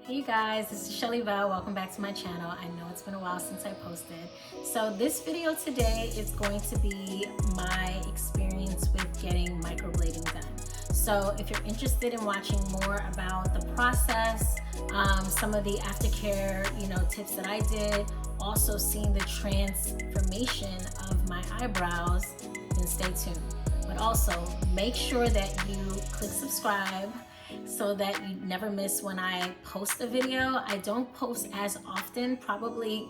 Hey you guys, this is chelleyvelle. Welcome back to my channel. I know it's been a while since I posted. So this video today is going to be my experience with getting microblading done. So if you're interested in watching more about the process, some of the aftercare, tips that I did, also seeing the transformation of my eyebrows, then stay tuned. But also make sure that you click subscribe so that you never miss when I post a video. I don't post as often, probably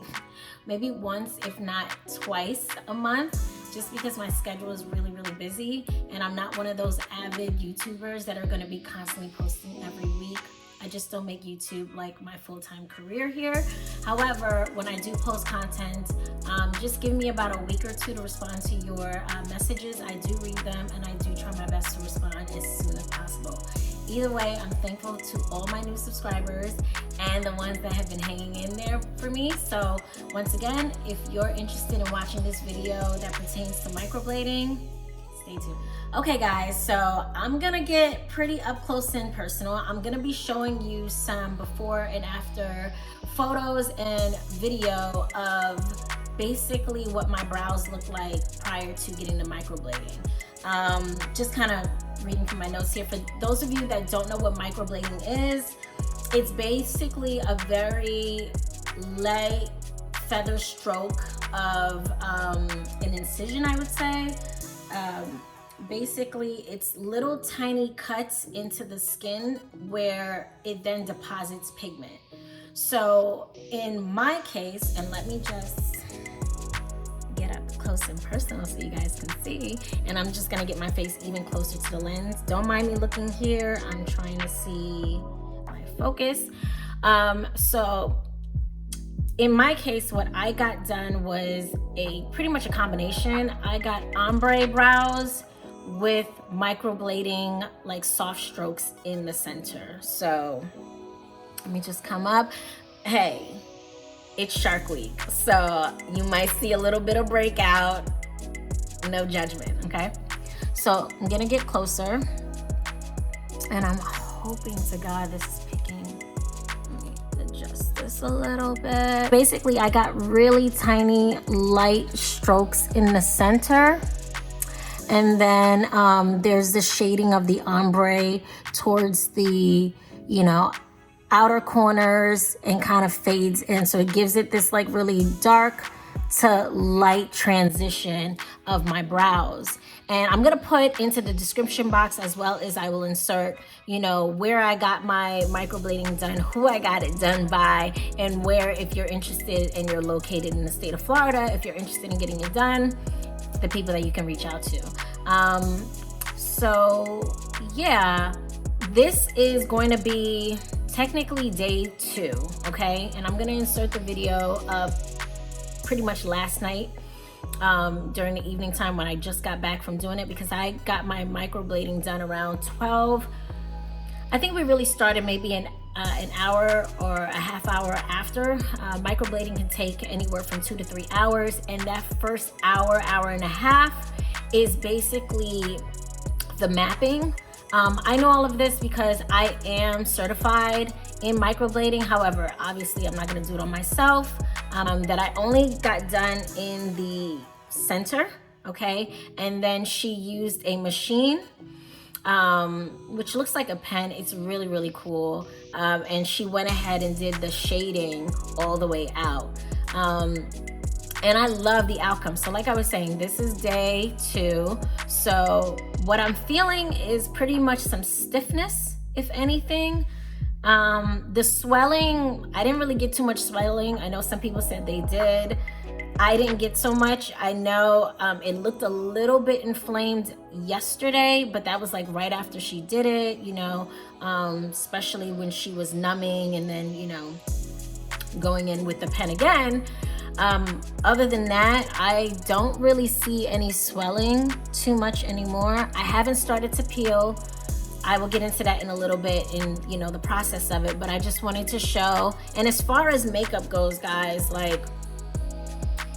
maybe once, if not twice a month, just because my schedule is really busy and I'm not one of those avid YouTubers that are going to be constantly posting every week. I just don't make YouTube like my full-time career here. However, when I do post content, just give me about a week or two to respond to your messages. I do read them and I do try my best to respond as soon as possible. Either way, I'm thankful to all my new subscribers and the ones that have been hanging in there for me. So once again, if you're interested in watching this video that pertains to microblading, stay tuned. Okay guys, so I'm gonna get pretty up close and personal. I'm gonna be showing you some before and after photos and video of basically what my brows look like prior to getting the microblading. Just kind of reading from my notes here. For those of you that don't know what microblading is, it's basically a very light feather stroke of an incision, I would say. Basically, it's little tiny cuts into the skin where it then deposits pigment. So in my case, and let me just get up close and personal so you guys can see, and I'm just gonna get my face even closer to the lens. Don't mind me looking here, I'm trying to see my focus. So in my case, what I got done was pretty much a combination. I got ombre brows with microblading, like soft strokes in the center. So let me just come up. Hey, it's Shark Week, so you might see a little bit of breakout. No judgment, okay? So I'm gonna get closer, and I'm hoping to God this is picking. Let me adjust this a little bit. Basically, I got really tiny, light strokes in the center. And then there's the shading of the ombre towards the, outer corners and kind of fades in. So it gives it this like really dark to light transition of my brows. And I'm gonna put into the description box, as well as I will insert, where I got my microblading done, who I got it done by, and where, if you're interested and you're located in the state of Florida, if you're interested in getting it done, the people that you can reach out to. So yeah, this is going to be technically day 2, okay? And I'm gonna insert the video of pretty much last night during the evening time when I just got back from doing it, because I got my microblading done around 12. I think we really started maybe an hour or a half hour after. Microblading can take anywhere from 2 to 3 hours, and that first hour and a half is basically the mapping. I know all of this because I am certified in microblading. However, obviously I'm not gonna do it on myself. That I only got done in the center, okay? And then she used a machine, which looks like a pen. It's really cool. And she went ahead and did the shading all the way out. And I love the outcome. So like I was saying, this is day 2. So what I'm feeling is pretty much some stiffness, if anything. The swelling, I didn't really get too much swelling. I know some people said they did. I didn't get so much. I know it looked a little bit inflamed yesterday, but that was like right after she did it, especially when she was numbing and then, going in with the pen again. Other than that, I don't really see any swelling too much anymore. I haven't started to peel. I will get into that in a little bit in, the process of it, but I just wanted to show. And as far as makeup goes, guys, like,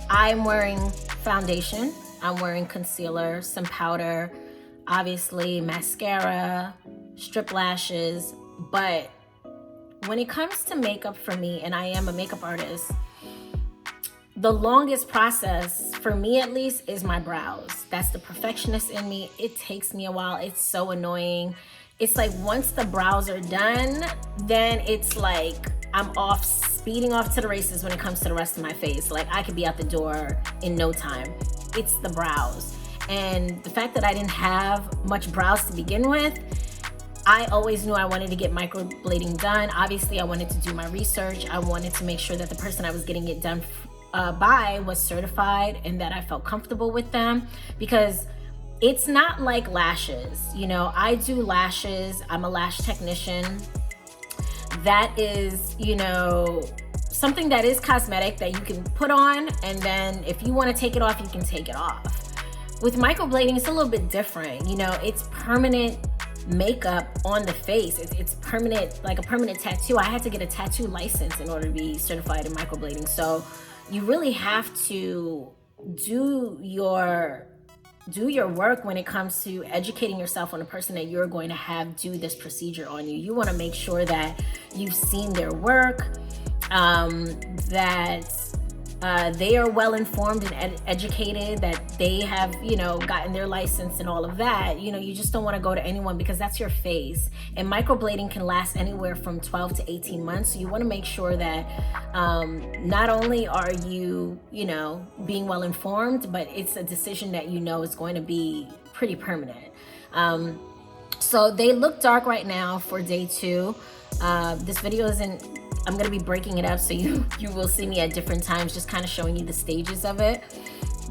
I'm wearing foundation, I'm wearing concealer, some powder, obviously mascara, strip lashes, but when it comes to makeup for me, and I am a makeup artist, the longest process for me at least is my brows. That's the perfectionist in me. It takes me a while. It's so annoying. It's like once the brows are done, then it's like I'm off, speeding off to the races when it comes to the rest of my face. Like I could be out the door in no time. It's the brows. And the fact that I didn't have much brows to begin with, I always knew I wanted to get microblading done. Obviously, I wanted to do my research. I wanted to make sure that the person I was getting it done by was certified and that I felt comfortable with them, because it's not like lashes. You know, I do lashes. I'm a lash technician. That is, you know, something that is cosmetic that you can put on, and then if you want to take it off, you can take it off. With microblading, it's a little bit different. You know, it's permanent makeup on the face. It's permanent, like a permanent tattoo. I had to get a tattoo license in order to be certified in microblading. So you really have to do your work when it comes to educating yourself on the person that you're going to have do this procedure on you. You want to make sure that you've seen their work, that they are well informed and educated, that they have, you know, gotten their license and all of that. You know, you just don't want to go to anyone because that's your face. And microblading can last anywhere from 12 to 18 months. So you want to make sure that not only are you, you know, being well informed, but it's a decision that you know is going to be pretty permanent. So they look dark right now for day 2. This video isn't, I'm gonna be breaking it up so you will see me at different times, just kind of showing you the stages of it.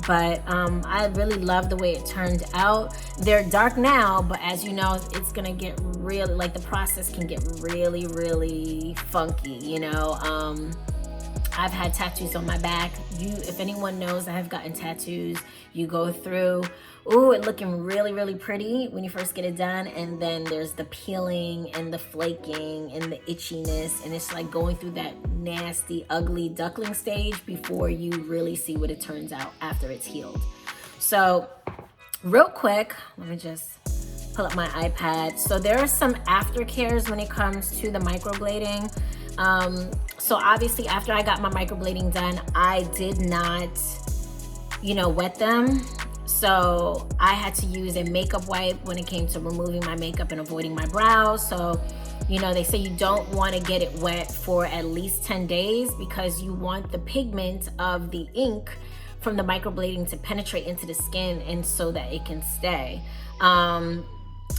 But I really love the way it turned out. They're dark now, but as you know, it's gonna get really, like the process can get really, really funky, you know. I've had tattoos on my back. If anyone knows I have gotten tattoos, you go through, ooh, it looking really, really pretty when you first get it done. And then there's the peeling and the flaking and the itchiness. And it's like going through that nasty, ugly duckling stage before you really see what it turns out after it's healed. So real quick, let me just pull up my iPad. So there are some aftercares when it comes to the microblading. So obviously after I got my microblading done, I did not, you know, wet them. So I had to use a makeup wipe when it came to removing my makeup and avoiding my brows. So, you know, they say you don't want to get it wet for at least 10 days because you want the pigment of the ink from the microblading to penetrate into the skin and so that it can stay.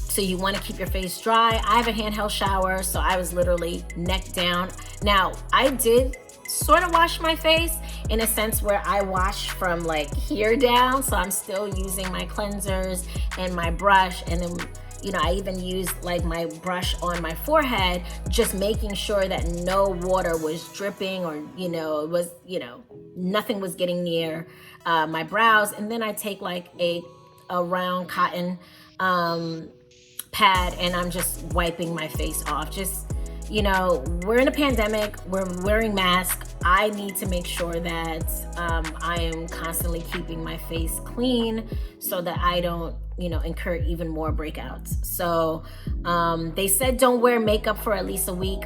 So you want to keep your face dry. I have a handheld shower, so I was literally neck down. Now, I did sort of wash my face in a sense where I wash from like here down. So I'm still using my cleansers and my brush. And then, you know, I even used like my brush on my forehead, just making sure that no water was dripping or, you know, it was, you know, nothing was getting near my brows. And then I take like a round cotton pad and I'm just wiping my face off. Just, you know, we're in a pandemic, we're wearing masks. I need to make sure that I am constantly keeping my face clean so that I don't, you know, incur even more breakouts. So they said don't wear makeup for at least a week.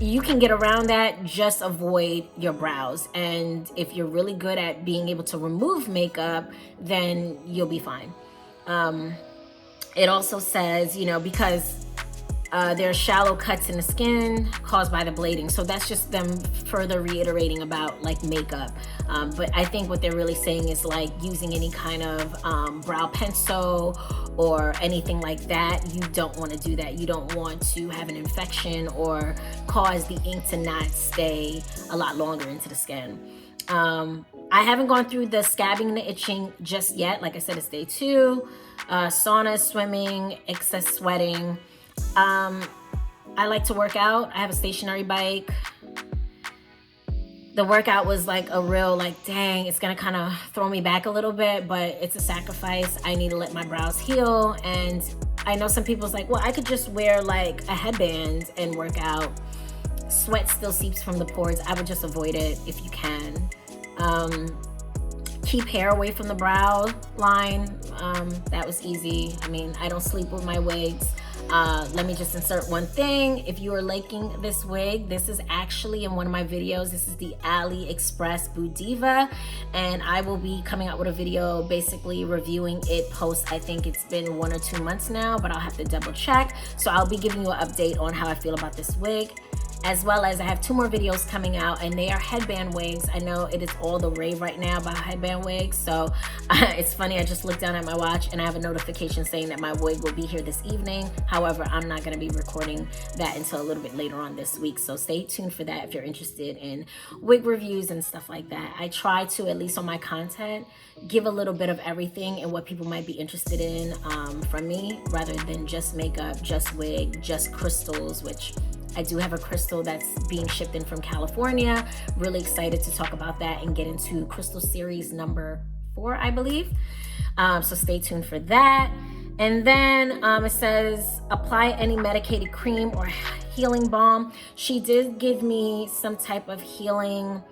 You can get around that, just avoid your brows. And if you're really good at being able to remove makeup, then you'll be fine. It also says, you know, because there are shallow cuts in the skin caused by the blading. So that's just them further reiterating about like makeup. But I think what they're really saying is like using any kind of brow pencil or anything like that. You don't want to do that. You don't want to have an infection or cause the ink to not stay a lot longer into the skin. I haven't gone through the scabbing and the itching just yet. Like I said, it's day 2. Sauna, swimming, excess sweating. I like to work out. I have a stationary bike. The workout was like a real like, dang, it's gonna kind of throw me back a little bit, but it's a sacrifice. I need to let my brows heal. And I know some people's like, well, I could just wear like a headband and work out. Sweat still seeps from the pores. I would just avoid it if you can. Keep hair away from the brow line. That was easy. I mean, I don't sleep with my wigs. Let me just insert one thing. If you are liking this wig, this is actually in one of my videos. This is the AliExpress Beaudiva, and I will be coming out with a video basically reviewing it post, I think it's been 1 or 2 months now, but I'll have to double check. So I'll be giving you an update on how I feel about this wig, as well as I have 2 more videos coming out, and they are headband wigs. I know it is all the rave right now about headband wigs, so it's funny, I just looked down at my watch and I have a notification saying that my wig will be here this evening. However, I'm not gonna be recording that until a little bit later on this week, so stay tuned for that if you're interested in wig reviews and stuff like that. I try to, at least on my content, give a little bit of everything and what people might be interested in from me, rather than just makeup, just wig, just crystals, which I do have a crystal that's being shipped in from California. Really excited to talk about that and get into crystal series number 4, I believe. So stay tuned for that. And then it says, apply any medicated cream or healing balm. She did give me some type of healing.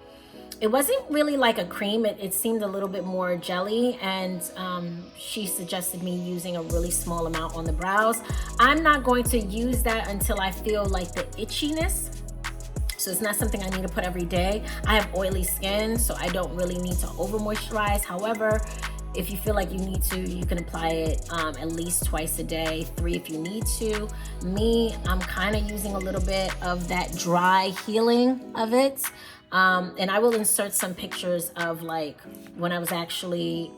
It wasn't really like a cream. It seemed a little bit more jelly, and she suggested me using a really small amount on the brows. I'm not going to use that until I feel like the itchiness. So it's not something I need to put every day. I have oily skin, so I don't really need to over moisturize. However, if you feel like you need to, you can apply it at least twice a day, 3 if you need to. Me, I'm kind of using a little bit of that dry healing of it. And I will insert some pictures of like when I was actually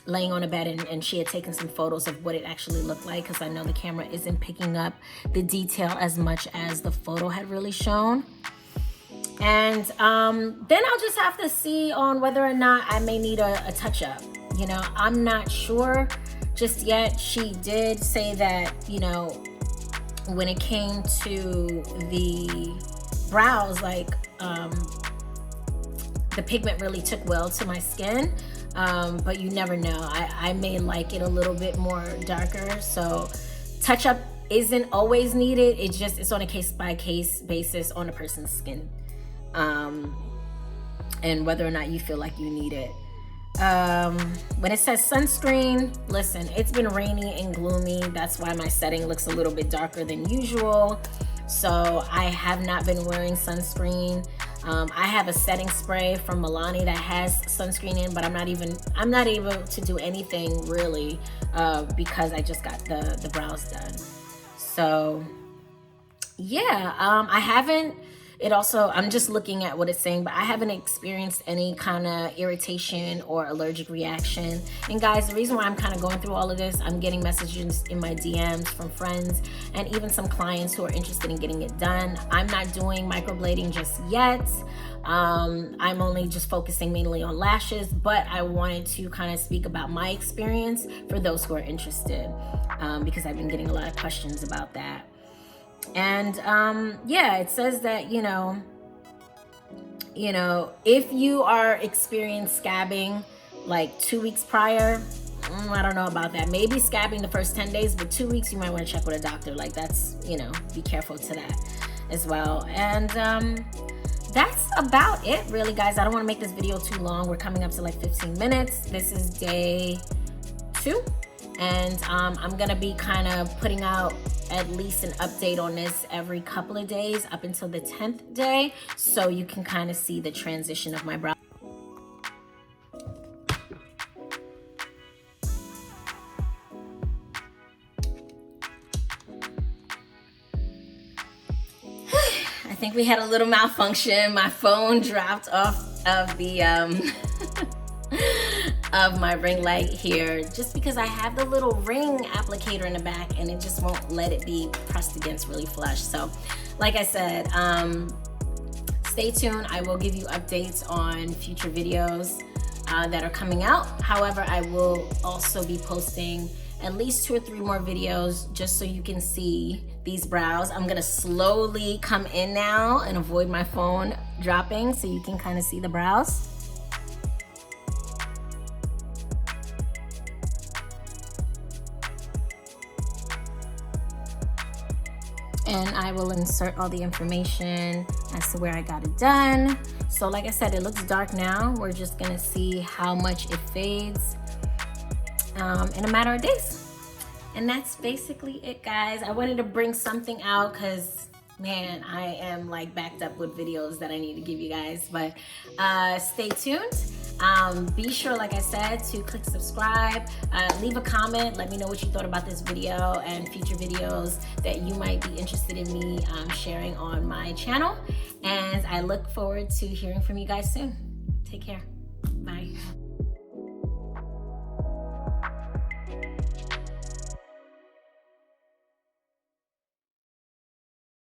laying on a bed and she had taken some photos of what it actually looked like, because I know the camera isn't picking up the detail as much as the photo had really shown. And then I'll just have to see on whether or not I may need a touch-up. You know, I'm not sure just yet. She did say that, you know, when it came to the brows, like the pigment really took well to my skin, but you never know. I may like it a little bit more darker, so touch up isn't always needed. It's on a case by case basis on a person's skin, and whether or not you feel like you need it. When it says sunscreen, listen, it's been rainy and gloomy. That's why my setting looks a little bit darker than usual. So I have not been wearing sunscreen. I have a setting spray from Milani that has sunscreen in, but I'm not able to do anything really because I just got the brows done. So yeah, I'm just looking at what it's saying, but I haven't experienced any kind of irritation or allergic reaction. And guys, the reason why I'm kind of going through all of this, I'm getting messages in my DMs from friends and even some clients who are interested in getting it done. I'm not doing microblading just yet. I'm only just focusing mainly on lashes, but I wanted to kind of speak about my experience for those who are interested, because I've been getting a lot of questions about that. And yeah, it says that, you know, if you are experiencing scabbing like 2 weeks prior, I don't know about that. Maybe scabbing the first 10 days, but 2 weeks you might want to check with a doctor. Like that's, you know, be careful to that as well. And that's about it really, guys. I don't want to make this video too long. We're coming up to like 15 minutes. This is day 2. And I'm gonna be kind of putting out at least an update on this every couple of days up until the 10th day, so you can kind of see the transition of my brow. I think we had a little malfunction. My phone dropped off of the of my ring light here, just because I have the little ring applicator in the back and it just won't let it be pressed against really flush. So like I said, stay tuned. I will give you updates on future videos that are coming out. However, I will also be posting at least 2 or 3 more videos just so you can see these brows. I'm gonna slowly come in now and avoid my phone dropping so you can kind of see the brows. And I will insert all the information as to where I got it done. So like I said, it looks dark now. We're just gonna see how much it fades in a matter of days. And that's basically it, guys. I wanted to bring something out because, man, I am like backed up with videos that I need to give you guys. But stay tuned. Be sure, like I said, to click subscribe, leave a comment, let me know what you thought about this video and future videos that you might be interested in me sharing on my channel. And I look forward to hearing from you guys soon. Take care. Bye.